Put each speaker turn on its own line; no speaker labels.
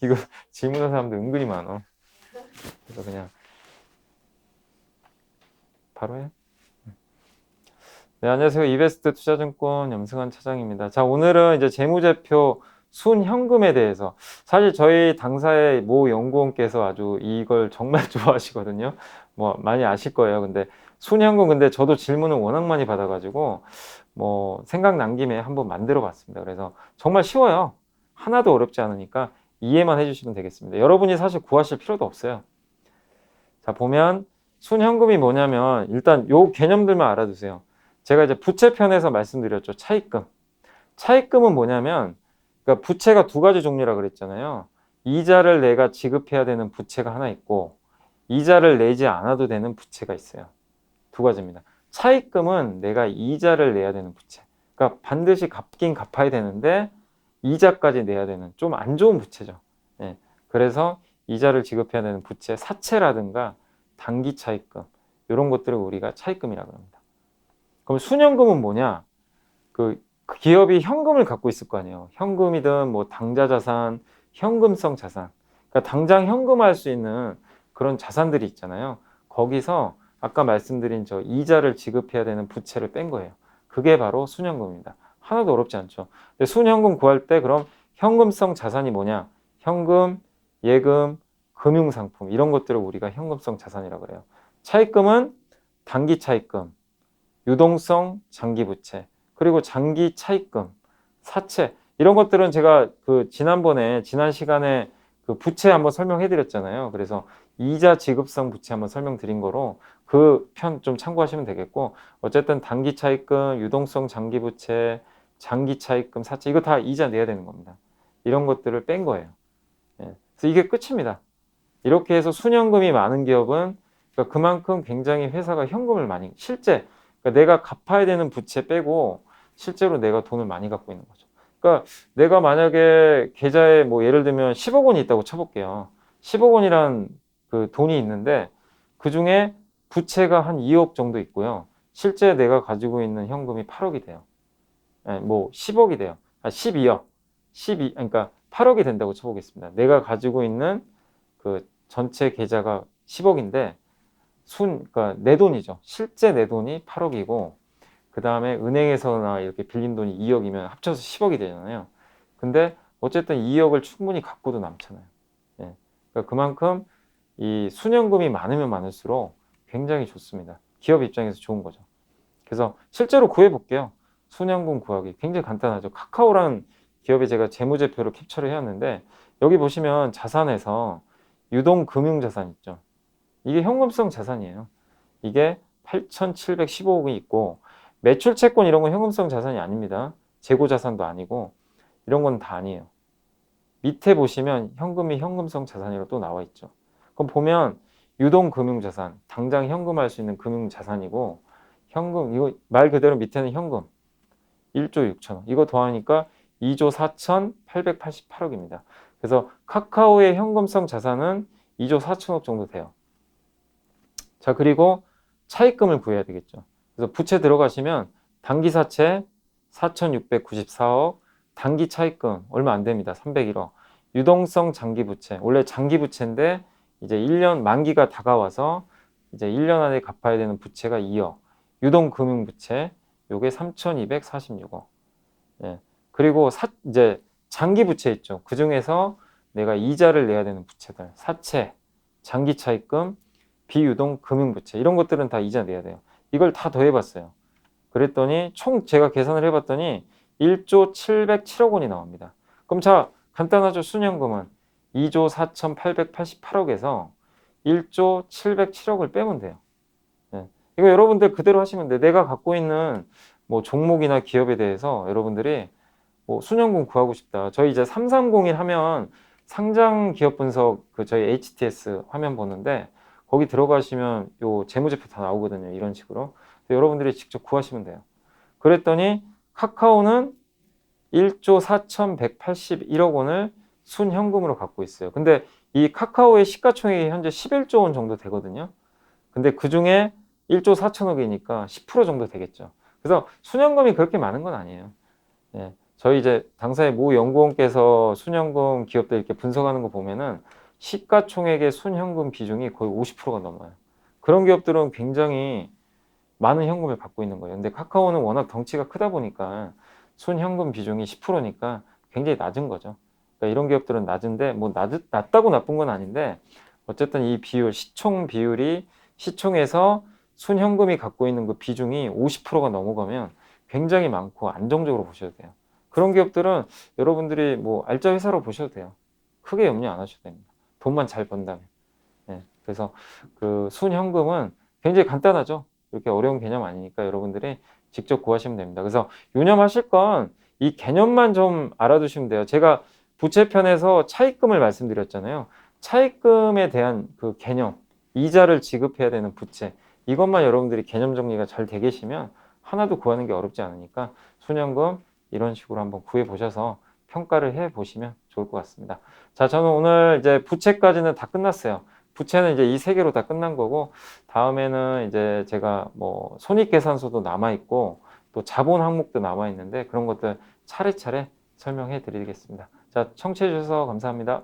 이거 질문하는 사람들 은근히 많아. 그래서 그냥 바로 해. 네, 안녕하세요. 이베스트 투자증권 염승환 차장입니다. 자, 오늘은 이제 재무제표 순현금에 대해서, 사실 저희 당사의 모 연구원께서 아주 이걸 정말 좋아하시거든요. 뭐 많이 아실 거예요. 근데 순현금, 근데 저도 질문을 워낙 많이 받아가지고 뭐 생각난 김에 한번 만들어 봤습니다. 그래서 정말 쉬워요. 하나도 어렵지 않으니까 이해만 해주시면 되겠습니다. 여러분이 사실 구하실 필요도 없어요. 자, 보면 순현금이 뭐냐면 일단 요 개념들만 알아두세요. 제가 이제 부채편에서 말씀드렸죠. 차입금. 차입금은 뭐냐면, 그러니까 부채가 두 가지 종류라 그랬잖아요. 이자를 내가 지급해야 되는 부채가 하나 있고, 이자를 내지 않아도 되는 부채가 있어요. 두 가지입니다. 차입금은 내가 이자를 내야 되는 부채. 그러니까 반드시 갚긴 갚아야 되는데 이자까지 내야 되는 좀 안 좋은 부채죠. 예. 그래서 이자를 지급해야 되는 부채, 사채라든가 단기 차입금, 이런 것들을 우리가 차입금이라고 합니다. 그럼 순현금은 뭐냐? 그 기업이 현금을 갖고 있을 거 아니에요. 현금이든 뭐 당좌 자산, 현금성 자산. 그러니까 당장 현금화할 수 있는 그런 자산들이 있잖아요. 거기서 아까 말씀드린 저 이자를 지급해야 되는 부채를 뺀 거예요. 그게 바로 순현금입니다. 하나도 어렵지 않죠. 근데 순현금 구할 때 그럼 현금성 자산이 뭐냐? 현금, 예금, 금융상품, 이런 것들을 우리가 현금성 자산이라고 그래요. 차입금은 단기 차입금, 유동성 장기 부채, 그리고 장기 차입금, 사채, 이런 것들은 제가 그 지난 시간에 그 부채 한번 설명해 드렸잖아요. 그래서 이자 지급성 부채 한번 설명드린 거로 그 편 좀 참고하시면 되겠고, 어쨌든 단기 차입금, 유동성 장기 부채, 장기 차입금, 사채, 이거 다 이자 내야 되는 겁니다. 이런 것들을 뺀 거예요. 예. 그래서 이게 끝입니다. 이렇게 해서 순현금이 많은 기업은, 그러니까 그만큼 굉장히 회사가 현금을 많이, 실제 그러니까 내가 갚아야 되는 부채 빼고 실제로 내가 돈을 많이 갖고 있는 거죠. 그러니까 내가 만약에 계좌에 뭐 예를 들면 10억 원이 있다고 쳐볼게요. 10억 원이란 그 돈이 있는데 그 중에 부채가 한 2억 정도 있고요. 실제 내가 가지고 있는 현금이 8억이 돼요. 네, 뭐 10억이 돼요. 12억. 12, 그러니까 8억이 된다고 쳐보겠습니다. 내가 가지고 있는 그 전체 계좌가 10억인데 그러니까 내 돈이죠. 실제 내 돈이 8억이고 그 다음에 은행에서나 이렇게 빌린 돈이 2억이면 합쳐서 10억이 되잖아요. 근데 어쨌든 2억을 충분히 갖고도 남잖아요. 예. 그러니까 그만큼 이 순현금이 많으면 많을수록 굉장히 좋습니다. 기업 입장에서 좋은 거죠. 그래서 실제로 구해 볼게요. 순현금 구하기 굉장히 간단하죠. 카카오라는 기업에 제가 재무제표를 캡처를 해왔는데 여기 보시면 자산에서 유동금융자산 있죠. 이게 현금성 자산이에요. 이게 8,715억이 있고 매출 채권 이런 건 현금성 자산이 아닙니다. 재고 자산도 아니고 이런 건 다 아니에요. 밑에 보시면 현금이 현금성 자산이라고 또 나와 있죠. 그럼 보면 유동금융자산, 당장 현금할 수 있는 금융자산이고 현금, 이거 말 그대로 밑에는 현금 1조 6천억. 이거 더하니까 2조 4,888억입니다. 그래서 카카오의 현금성 자산은 2조 4천억 정도 돼요. 자, 그리고 차입금을 구해야 되겠죠. 그래서 부채 들어가시면 단기사채 4,694억, 단기 차입금 얼마 안 됩니다. 301억. 유동성 장기부채, 원래 장기부채인데 이제 1년 만기가 다가와서 이제 1년 안에 갚아야 되는 부채가 2억. 유동금융부채, 요게 3,246억. 예. 그리고 이제 장기부채 있죠. 그 중에서 내가 이자를 내야 되는 부채들, 사채, 장기 차입금, 비유동 금융부채, 이런 것들은 다 이자 내야 돼요. 이걸 다 더해봤어요. 그랬더니 총 제가 계산을 해봤더니 1조 707억 원이 나옵니다. 그럼 자, 간단하죠. 순현금은 2조 4,888억에서 1조 707억을 빼면 돼요. 네. 이거 여러분들 그대로 하시면 돼. 내가 갖고 있는 뭐 종목이나 기업에 대해서 여러분들이 뭐 순현금 구하고 싶다. 저희 이제 3301 하면 상장 기업 분석 그 저희 HTS 화면 보는데 거기 들어가시면 요 재무제표 다 나오거든요. 이런 식으로. 여러분들이 직접 구하시면 돼요. 그랬더니 카카오는 1조 4,181억 원을 순현금으로 갖고 있어요. 근데 이 카카오의 시가총액이 현재 11조 원 정도 되거든요. 근데 그 중에 1조 4천억이니까 10% 정도 되겠죠. 그래서 순현금이 그렇게 많은 건 아니에요. 예. 저희 이제 당사의 모 연구원께서 순현금 기업들 이렇게 분석하는 거 보면은 시가총액의 순현금 비중이 거의 50%가 넘어요. 그런 기업들은 굉장히 많은 현금을 갖고 있는 거예요. 근데 카카오는 워낙 덩치가 크다 보니까 순현금 비중이 10%니까 굉장히 낮은 거죠. 그러니까 이런 기업들은 낮은데 뭐 낮다고 나쁜 건 아닌데 어쨌든 이 비율, 시총 비율이 시총에서 순현금이 갖고 있는 그 비중이 50%가 넘어가면 굉장히 많고 안정적으로 보셔도 돼요. 그런 기업들은 여러분들이 뭐 알짜 회사로 보셔도 돼요. 크게 염려 안 하셔도 됩니다. 돈만 잘 번다면. 네, 그래서 그 순현금은 굉장히 간단하죠. 이렇게 어려운 개념 아니니까 여러분들이 직접 구하시면 됩니다. 그래서 유념하실 건 이 개념만 좀 알아두시면 돼요. 제가 부채편에서 차입금을 말씀드렸잖아요. 차입금에 대한 그 개념, 이자를 지급해야 되는 부채, 이것만 여러분들이 개념 정리가 잘 돼 계시면 하나도 구하는 게 어렵지 않으니까 순현금 이런 식으로 한번 구해 보셔서 평가를 해 보시면 좋을 것 같습니다. 자, 저는 오늘 이제 부채까지는 다 끝났어요. 부채는 이제 이 세 개로 다 끝난 거고, 다음에는 이제 제가 뭐 손익계산서도 남아 있고 또 자본 항목도 남아 있는데 그런 것들 차례차례 설명해 드리겠습니다. 자, 청취해 주셔서 감사합니다.